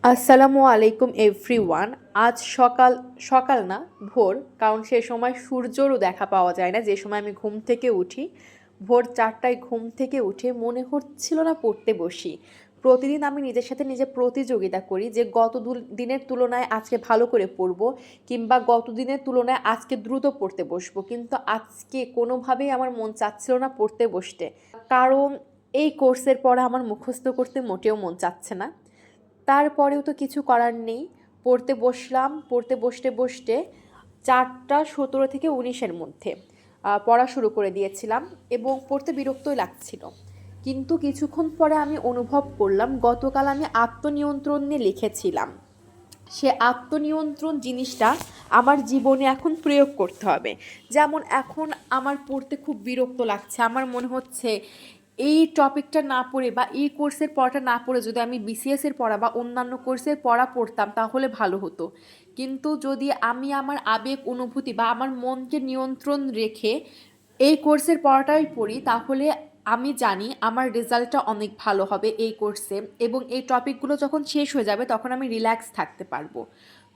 আসসালামু আলাইকুম এভরিওয়ান। আজ সকাল সকাল না, ভোর। কারণ সে সময় সূর্যেরও দেখা পাওয়া যায় না। যে সময় আমি ঘুম থেকে উঠি, ভোর 4টায় ঘুম থেকে উঠে মনে হচ্ছিল না পড়তে বসি। প্রতিদিন আমি নিজের সাথে নিজে প্রতিযোগিতা করি যে গত দিনের তুলনায় আজকে ভালো করে পড়বো, কিংবা গত দিনের তুলনায় আজকে দ্রুত পড়তে বসবো। কিন্তু আজকে কোনোভাবেই আমার মন চাচ্ছিল না পড়তে বসতে। কারণ এই কোর্সের পড়া আমার মুখস্থ করতে মোটেও মন চাচ্ছে না। তারপরেও তো কিছু করার নেই। পড়তে বসলাম। পড়তে বসতে বসতে 4টা 17 থেকে 19-এর মধ্যে পড়া শুরু করে দিয়েছিলাম এবং পড়তে বিরক্তই লাগছিল। কিন্তু কিছুক্ষণ পরে আমি অনুভব করলাম গতকাল আমি আত্মনিয়ন্ত্রণ নিয়ে লিখেছিলাম। সে আত্মনিয়ন্ত্রণ জিনিসটা আমার জীবনে এখন প্রয়োগ করতে হবে। যেমন এখন আমার পড়তে খুব বিরক্ত লাগছে। আমার মনে হচ্ছে এই টপিকটা না পড়ে বা এই কোর্সের পড়াটা না পড়ে যদি আমি বিসিএস এর পড়া বা অন্যান্য কোর্সের পড়া পড়তাম তাহলে ভালো হতো। কিন্তু যদি আমি আমার আবেগ অনুভূতি বা আমার মনকে নিয়ন্ত্রণ রেখে এই কোর্সের পড়াটাই পড়ি, তাহলে আমি জানি আমার রেজাল্টটা অনেক ভালো হবে এই কোর্সে, এবং এই টপিকগুলো যখন শেষ হয়ে যাবে তখন আমি রিল্যাক্স থাকতে পারবো।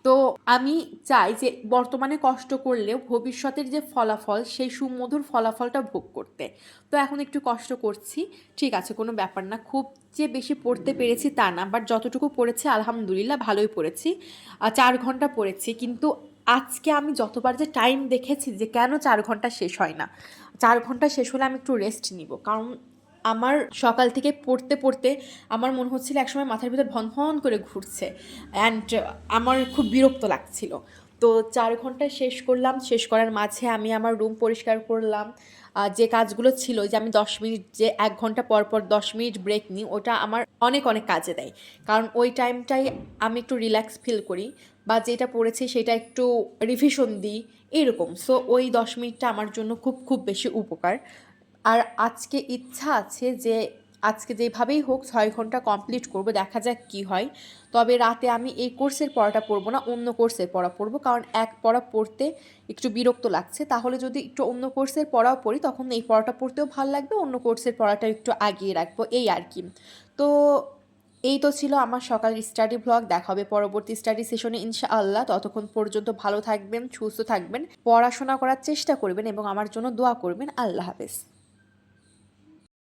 তো আমি চাই যে বর্তমানে কষ্ট করলেও ভবিষ্যতের যে ফলাফল সেই সুমধুর ফলাফলটা ভোগ করতে। তো এখন একটু কষ্ট করছি, ঠিক আছে, কোনো ব্যাপার না। খুব যে বেশি পড়তে পেরেছি তা না, বাট যতটুকু পড়েছি আলহামদুলিল্লাহ ভালোই পড়েছি। 4 ঘন্টা পড়েছি, কিন্তু আজকে আমি যতবার যে টাইম দেখেছি যে কেন 4 ঘন্টা শেষ হয় না। 4 ঘন্টা শেষ হলে আমি একটু রেস্ট নিব, কারণ আমার সকাল থেকে পড়তে পড়তে আমার মনে হচ্ছিল একসময় মাথার ভিতর ভন ভন করে ঘুরছে, অ্যান্ড আমার খুব বিরক্ত লাগছিল। তো 4 ঘন্টা শেষ করলাম। শেষ করার মাঝে আমি আমার রুম পরিষ্কার করলাম। যে কাজগুলো ছিল, যে আমি 10 মিনিট, যে 1 ঘন্টা পর পর 10 মিনিট ব্রেক নিই, ওটা আমার অনেক অনেক কাজে দেয়। কারণ ওই টাইমটাই আমি একটু রিল্যাক্স ফিল করি, বা যেটা পড়েছি সেটা একটু রিভিশন দিই, এরকম। সো ওই 10 মিনিটটা আমার জন্য খুব খুব বেশি উপকার। আর আজকে ইচ্ছা আছে যে আজকে যেভাবেই হোক 6 ঘন্টা কমপ্লিট করব, দেখা যাক কি হয়। তবে রাতে আমি এই কোর্সের পড়াটা পড়বো না, অন্য কোর্সের পড়া পড়বো, কারণ এক পড়া পড়তে একটু বিরক্ত লাগছে। তাহলে যদি একটু অন্য কোর্সের পড়াও পড়ি তখন এই পড়াটা পড়তেও ভালো লাগবে, অন্য কোর্সের পড়াটা একটু আগিয়ে রাখবো, এই আর কি। তো এই তো ছিল আমার সকাল স্টাডি ব্লগ। দেখা হবে পরবর্তী স্টাডি সেশনে ইনশাআল্লাহ। ততক্ষণ পর্যন্ত ভালো থাকবেন, সুস্থ থাকবেন, পড়াশোনা করার চেষ্টা করবেন এবং আমার জন্য দোয়া করবেন। আল্লাহ হাফেজ।